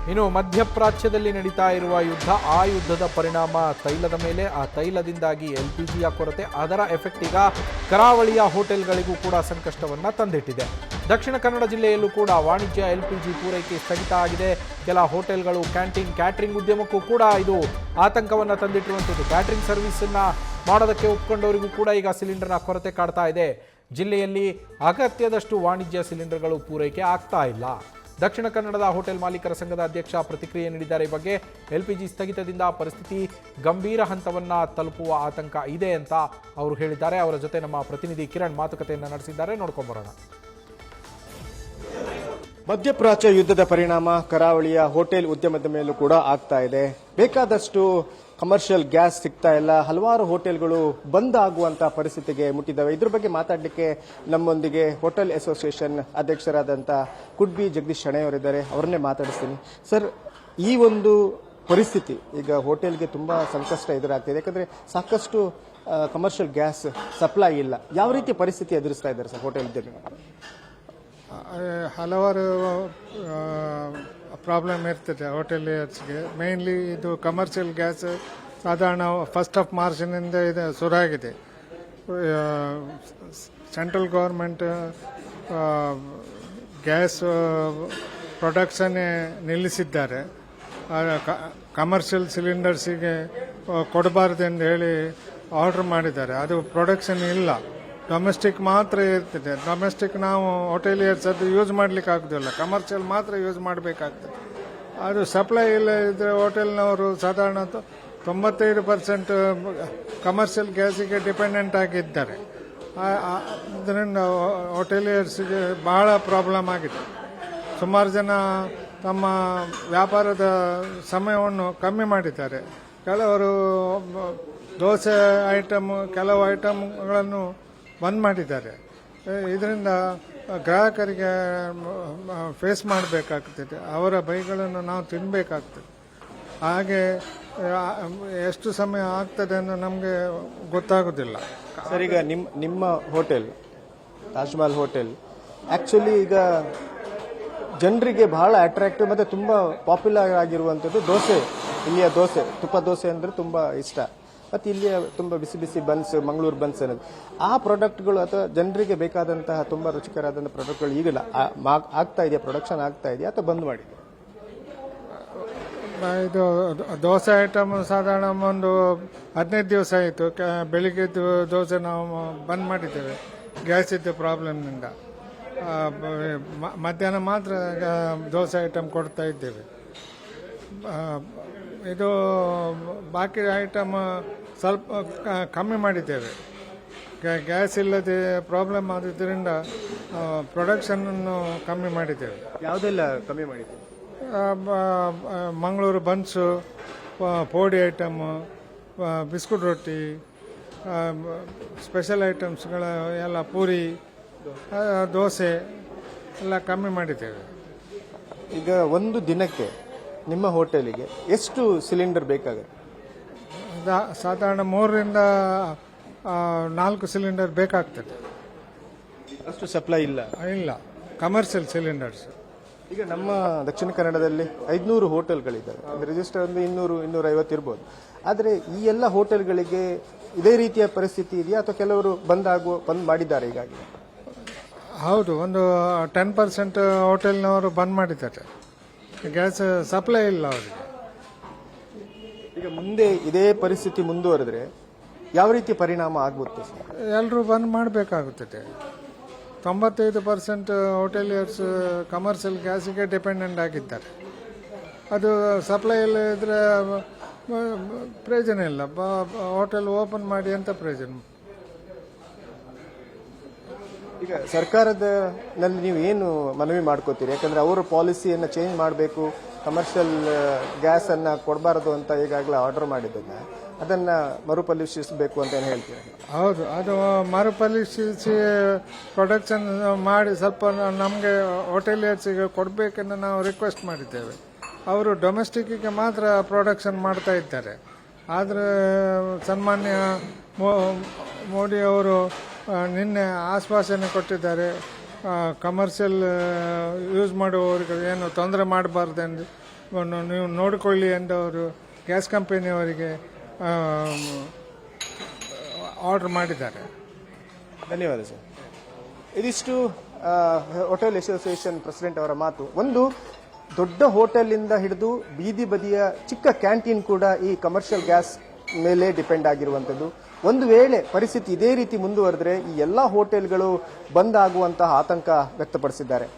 ಇನ್ನು ಮಧ್ಯಪ್ರಾಚ್ಯದಲ್ಲಿ ನಡೀತಾ ಇರುವ ಯುದ್ಧ, ಆ ಯುದ್ಧದ ಪರಿಣಾಮ ತೈಲದ ಮೇಲೆ, ಆ ತೈಲದಿಂದಾಗಿ LPGಯ ಕೊರತೆ, ಅದರ ಎಫೆಕ್ಟ್ ಈಗ ಕರಾವಳಿಯ ಹೋಟೆಲ್ಗಳಿಗೂ ಕೂಡ ಸಂಕಷ್ಟವನ್ನು ತಂದಿಟ್ಟಿದೆ. ದಕ್ಷಿಣ ಕನ್ನಡ ಜಿಲ್ಲೆಯಲ್ಲೂ ಕೂಡ ವಾಣಿಜ್ಯ LPG ಪೂರೈಕೆ ಸ್ಥಗಿತ ಆಗಿದೆ. ಕೆಲ ಹೋಟೆಲ್ಗಳು, ಕ್ಯಾಟರಿಂಗ್ ಉದ್ಯಮಕ್ಕೂ ಕೂಡ ಇದು ಆತಂಕವನ್ನು ತಂದಿಟ್ಟಿರುವಂಥದ್ದು. ಕ್ಯಾಟರಿಂಗ್ ಸರ್ವಿಸನ್ನು ಮಾಡೋದಕ್ಕೆ ಒಪ್ಕೊಂಡವರಿಗೂ ಕೂಡ ಈಗ ಸಿಲಿಂಡರ್ನ ಕೊರತೆ ಕಾಡ್ತಾ ಇದೆ. ಜಿಲ್ಲೆಯಲ್ಲಿ ಅಗತ್ಯದಷ್ಟು ವಾಣಿಜ್ಯ ಸಿಲಿಂಡರ್ಗಳು ಪೂರೈಕೆ ಆಗ್ತಾ ಇಲ್ಲ. ದಕ್ಷಿಣ ಕನ್ನಡದ ಹೋಟೆಲ್ ಮಾಲೀಕರ ಸಂಘದ ಅಧ್ಯಕ್ಷ ಪ್ರತಿಕ್ರಿಯೆ ನೀಡಿದ್ದಾರೆ. ಈ ಬಗ್ಗೆ LPG ಸ್ಥಗಿತದಿಂದ ಪರಿಸ್ಥಿತಿ ಗಂಭೀರ ಹಂತವನ್ನು ತಲುಪುವ ಆತಂಕ ಇದೆ ಅಂತ ಅವರು ಹೇಳಿದ್ದಾರೆ. ಅವರ ಜೊತೆ ನಮ್ಮ ಪ್ರತಿನಿಧಿ ಕಿರಣ್ ಮಾತುಕತೆಯನ್ನು ನಡೆಸಿದ್ದಾರೆ, ನೋಡ್ಕೊಂಬರೋಣ. ಮಧ್ಯಪ್ರಾಚ್ಯ ಯುದ್ಧದ ಪರಿಣಾಮ ಕರಾವಳಿಯ ಹೋಟೆಲ್ ಉದ್ಯಮದ ಮೇಲೂ ಕೂಡ ಆಗ್ತಾ ಇದೆ. ಬೇಕಾದಷ್ಟು ಕಮರ್ಷಿಯಲ್ ಗ್ಯಾಸ್ ಸಿಗ್ತಾ ಇಲ್ಲ. ಹಲವಾರು ಹೋಟೆಲ್ಗಳು ಬಂದ್ ಆಗುವಂತಹ ಪರಿಸ್ಥಿತಿಗೆ ಮುಟ್ಟಿದ್ದಾವೆ. ಇದ್ರ ಬಗ್ಗೆ ಮಾತಾಡಲಿಕ್ಕೆ ನಮ್ಮೊಂದಿಗೆ ಹೋಟೆಲ್ ಅಸೋಸಿಯೇಷನ್ ಅಧ್ಯಕ್ಷರಾದಂಥ ಕುಡ್ಬಿ ಜಗದೀಶ್ ಶೆಣೆಯವರಿದ್ದಾರೆ. ಅವರನ್ನೇ ಮಾತಾಡಿಸ್ತೀನಿ. ಸರ್, ಈ ಒಂದು ಪರಿಸ್ಥಿತಿ ಈಗ ಹೋಟೆಲ್ಗೆ ತುಂಬಾ ಸಂಕಷ್ಟ ಎದುರಾಗ್ತಿದೆ. ಯಾಕಂದ್ರೆ ಸಾಕಷ್ಟು ಕಮರ್ಷಿಯಲ್ ಗ್ಯಾಸ್ ಸಪ್ಲೈ ಇಲ್ಲ. ಯಾವ ರೀತಿ ಪರಿಸ್ಥಿತಿ ಎದುರಿಸ್ತಾ ಇದ್ದಾರೆ ಸರ್ ಹೋಟೆಲ್ ಉದ್ಯಮಿಗಳು? ಹಲವಾರು ಪ್ರಾಬ್ಲಮ್ ಇರ್ತದೆ ಹೋಟೆಲಿಯರ್ಸ್ಗೆ. ಮೇನ್ಲಿ ಇದು ಕಮರ್ಷಿಯಲ್ ಗ್ಯಾಸ್ ಸಾಧಾರಣ 1 ಮಾರ್ಚ್ನಿಂದ ಇದು ಶುರುವಾಗಿದೆ. ಸೆಂಟ್ರಲ್ ಗೌರ್ಮೆಂಟ್ ಗ್ಯಾಸ್ ಪ್ರೊಡಕ್ಷನ್ನೇ ನಿಲ್ಲಿಸಿದ್ದಾರೆ. ಕಮರ್ಷಿಯಲ್ ಸಿಲಿಂಡರ್ಸಿಗೆ ಕೊಡಬಾರ್ದು ಎಂದು ಹೇಳಿ ಆರ್ಡರ್ ಮಾಡಿದ್ದಾರೆ. ಅದು ಪ್ರೊಡಕ್ಷನ್ ಇಲ್ಲ, ಡೊಮೆಸ್ಟಿಕ್ ಮಾತ್ರ ಇರ್ತದೆ. ಡೊಮೆಸ್ಟಿಕ್ ನಾವು ಹೋಟೆಲಿಯರ್ಸ್ ಅದು ಯೂಸ್ ಮಾಡ್ಲಿಕ್ಕೆ ಆಗೋದಿಲ್ಲ, ಕಮರ್ಷಿಯಲ್ ಮಾತ್ರ ಯೂಸ್ ಮಾಡಬೇಕಾಗ್ತದೆ. ಅದು ಸಪ್ಲೈ ಇಲ್ಲ ಇದ್ರೆ ಹೋಟೆಲ್ನವರು ಸಾಧಾರಣ 95% ಕಮರ್ಷಿಯಲ್ ಗ್ಯಾಸಿಗೆ ಡಿಪೆಂಡೆಂಟ್ ಆಗಿದ್ದಾರೆ. ಇದರಿಂದ ಹೋಟೆಲಿಯರ್ಸ್ಗೆ ಬಹಳ ಪ್ರಾಬ್ಲಮ್ ಆಗಿದೆ. ಸುಮಾರು ಜನ ತಮ್ಮ ವ್ಯಾಪಾರದ ಸಮಯವನ್ನು ಕಮ್ಮಿ ಮಾಡಿದ್ದಾರೆ. ಕೆಲವರು ದೋಸೆ ಐಟಮ್, ಕೆಲವು ಐಟಮ್ಗಳನ್ನು ಬಂದ್ ಮಾಡಿದ್ದಾರೆ. ಇದರಿಂದ ಗ್ರಾಹಕರಿಗೆ ಫೇಸ್ ಮಾಡಬೇಕಾಗ್ತದೆ. ಅವರ ಬೈಗಳನ್ನು ನಾವು ತಿನ್ನಬೇಕಾಗ್ತದೆ. ಹಾಗೆ ಎಷ್ಟು ಸಮಯ ಆಗ್ತದೆ ಅಂತ ನಮಗೆ ಗೊತ್ತಾಗೋದಿಲ್ಲ. ಸರ್, ಈಗ ನಿಮ್ಮ hotel Taj Mahal hotel actually ಈಗ ಜನರಿಗೆ ಬಹಳ ಅಟ್ರಾಕ್ಟಿವ್ ಮತ್ತೆ ತುಂಬಾ ಪಾಪ್ಯುಲರ್ ಆಗಿರುವಂಥದ್ದು ದೋಸೆ. ಇಲ್ಲಿಯ ದೋಸೆ, ತುಪ್ಪ ದೋಸೆ ಅಂದ್ರೆ ತುಂಬಾ ಇಷ್ಟ. ಮತ್ತು ಇಲ್ಲಿಯ ತುಂಬ ಬಿಸಿ ಬಿಸಿ ಬನ್ಸ್, ಮಂಗಳೂರು ಬನ್ಸ್ ಅನ್ನೋದು, ಆ ಪ್ರಾಡಕ್ಟ್ಗಳು ಅಥವಾ ಜನರಿಗೆ ಬೇಕಾದಂತಹ ತುಂಬ ರುಚಿಕರಾದಂತಹ ಪ್ರಾಡಕ್ಟ್ಗಳು ಈಗಲ್ಲ ಆಗ್ತಾ ಇದೆಯಾ? ಪ್ರೊಡಕ್ಷನ್ ಆಗ್ತಾ ಇದೆಯಾ ಅಥವಾ ಬಂದ್ ಮಾಡಿದೆ? ಇದು ದೋಸೆ ಐಟಮ್ ಸಾಧಾರಣ ಒಂದು 15 ದಿವಸ ಆಯಿತು. ಬೆಳಿಗ್ಗೆದ್ದು ದೋಸೆ ನಾವು ಬಂದ್ ಮಾಡಿದ್ದೇವೆ ಗ್ಯಾಸ್ ಇದ್ದ ಪ್ರಾಬ್ಲಮ್ನಿಂದ. ಮಧ್ಯಾಹ್ನ ಮಾತ್ರ ದೋಸೆ ಐಟಮ್ ಕೊಡ್ತಾ ಇದ್ದೇವೆ. ಇದು ಬಾಕಿ ಐಟಮ್ ಸ್ವಲ್ಪ ಕಮ್ಮಿ ಮಾಡಿದ್ದೇವೆ. ಗ್ಯಾಸ್ ಇಲ್ಲದೆ ಪ್ರಾಬ್ಲಮ್ ಆದ್ರಿಂದ ಪ್ರೊಡಕ್ಷನನ್ನು ಕಮ್ಮಿ ಮಾಡಿದ್ದೇವೆ. ಯಾವುದೆಲ್ಲ ಕಮ್ಮಿ ಮಾಡಿದ್ದೇವೆ? ಮಂಗಳೂರು ಬನ್ಸು, ಪೋಡಿ ಐಟಮ್, ಬಿಸ್ಕುಟ್ ರೊಟ್ಟಿ, ಸ್ಪೆಷಲ್ ಐಟಮ್ಸ್ಗಳ ಎಲ್ಲ ಪೂರಿ, ದೋಸೆ ಎಲ್ಲ ಕಮ್ಮಿ ಮಾಡಿದ್ದೇವೆ. ಈಗ ಒಂದು ದಿನಕ್ಕೆ ನಿಮ್ಮ ಹೋಟೆಲಿಗೆ ಎಷ್ಟು ಸಿಲಿಂಡರ್ ಬೇಕಾಗುತ್ತೆ? ಸಾಧಾರಣ 3 ರಿಂದ 4 ಸಿಲಿಂಡರ್ ಬೇಕಾಗ್ತದೆ. ಅಷ್ಟು ಸಪ್ಲೈ ಇಲ್ಲ ಕಮರ್ಷಿಯಲ್ ಸಿಲಿಂಡರ್ಸ್. ಈಗ ನಮ್ಮ ದಕ್ಷಿಣ ಕನ್ನಡದಲ್ಲಿ 500 ಹೋಟೆಲ್ಗಳಿದ್ದಾವೆ. ರಿಜಿಸ್ಟರ್ ಒಂದು 200-250 ಇರ್ಬೋದು. ಆದರೆ ಈ ಎಲ್ಲ ಹೋಟೆಲ್ಗಳಿಗೆ ಇದೇ ರೀತಿಯ ಪರಿಸ್ಥಿತಿ ಇದೆಯಾ ಅಥವಾ ಕೆಲವರು ಬಂದ್ ಮಾಡಿದ್ದಾರೆ ಈಗಾಗಲೇ? ಹೌದು, ಒಂದು 10% ಹೋಟೆಲ್ನವರು ಬಂದ್ ಮಾಡಿದ್ದಾರೆ. ಗ್ಯಾಸ್ ಸಪ್ಲೈ ಇಲ್ಲ ಅವರಿಗೆ. ಈಗ ಮುಂದೆ ಇದೇ ಪರಿಸ್ಥಿತಿ ಮುಂದುವರೆದ್ರೆ ಯಾವ ರೀತಿ ಪರಿಣಾಮ ಆಗುತ್ತೆ? ಎಲ್ಲರೂ ಬಂದ್ ಮಾಡಬೇಕಾಗುತ್ತದೆ. 95% ಹೋಟೆಲಿಯರ್ಸ್ ಕಮರ್ಷಿಯಲ್ ಗ್ಯಾಸಿಗೆ ಡಿಪೆಂಡೆಂಟ್ ಆಗಿದ್ದಾರೆ. ಅದು ಸಪ್ಲೈ ಇಲ್ಲ ಇದ್ರೆ ಪ್ರಯೋಜನ ಇಲ್ಲ. ಹೋಟೆಲ್ ಓಪನ್ ಮಾಡಿ ಅಂತ ಪ್ರಯೋಜನ? ಈಗ ಸರ್ಕಾರದ ನಲ್ಲಿ ನೀವು ಏನು ಮನವಿ ಮಾಡ್ಕೋತೀರಿ? ಯಾಕಂದ್ರೆ ಅವರು ಪಾಲಿಸಿಯನ್ನು ಚೇಂಜ್ ಮಾಡಬೇಕು, ಕಮರ್ಷಿಯಲ್ ಗ್ಯಾಸ್ ಅನ್ನ ಕೊಡಬಾರದು ಅಂತ ಈಗಾಗಲೇ ಆರ್ಡರ್ ಮಾಡಿದ್ದನ್ನ ಅದನ್ನ ಮರುಪರಿಶೀಲಿಸಬೇಕು ಅಂತ ಏನು ಹೇಳ್ತೀರಿ? ಹೌದು, ಅದು ಮರುಪರಿಶೀಲಿಸಿ ಪ್ರೊಡಕ್ಷನ್ ಮಾಡಿ ಸ್ವಲ್ಪ ನಮಗೆ ಹೋಟೆಲಿಯರ್ಸಿಗೆ ಕೊಡಬೇಕೆಂದು ನಾವು ರಿಕ್ವೆಸ್ಟ್ ಮಾಡಿದ್ದೇವೆ. ಅವರು ಡೊಮೆಸ್ಟಿಕ್ಕಿಗೆ ಮಾತ್ರ ಪ್ರೊಡಕ್ಷನ್ ಮಾಡ್ತಾ ಇದ್ದಾರೆ. ಆದರೆ ಸನ್ಮಾನ್ಯ ಮೋದಿ ಅವರು ನಿನ್ನೆ ಆಶ್ವಾಸನೆ ಕೊಟ್ಟಿದ್ದಾರೆ, ಕಮರ್ಷಿಯಲ್ ಯೂಸ್ ಮಾಡುವವರಿಗೆ ಏನು ತೊಂದರೆ ಮಾಡಬಾರ್ದೆಂದು ನೀವು ನೋಡಿಕೊಳ್ಳಿ ಎಂದು ಅವರು ಗ್ಯಾಸ್ ಕಂಪನಿಯವರಿಗೆ ಆರ್ಡರ್ ಮಾಡಿದ್ದಾರೆ. ಧನ್ಯವಾದ ಸರ್. ಇದಿಷ್ಟು ಹೋಟೆಲ್ ಅಸೋಸಿಯೇಷನ್ ಪ್ರೆಸಿಡೆಂಟ್ ಅವರ ಮಾತು. ಒಂದು ದೊಡ್ಡ ಹೋಟೆಲ್ನಿಂದ ಹಿಡಿದು ಬೀದಿ ಬದಿಯ ಚಿಕ್ಕ ಕ್ಯಾಂಟೀನ್ ಕೂಡ ಈ ಕಮರ್ಷಿಯಲ್ ಗ್ಯಾಸ್ ಮೇಲೆ ಡಿಪೆಂಡ್ ಆಗಿರುವಂಥದ್ದು. ಒಂದು ವೇಳೆ ಪರಿಸ್ಥಿತಿ ಇದೇ ರೀತಿ ಮುಂದುವರೆದ್ರೆ ಈ ಎಲ್ಲ ಹೋಟೆಲ್ಗಳು ಬಂದ್ ಆಗುವಂತಹ ಆತಂಕ ವ್ಯಕ್ತಪಡಿಸಿದ್ದಾರೆ.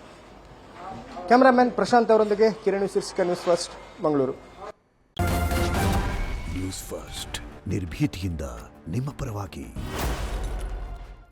ಕ್ಯಾಮರಾಮನ್ ಪ್ರಶಾಂತ್ ಅವರೊಂದಿಗೆ ಕಿರಣ್ ಶೀರ್ಷಿಕ news first Mangaluru. News first ನಿರ್ಭೀತಿಯಿಂದ ನಿಮ್ಮ ಪರವಾಗಿ.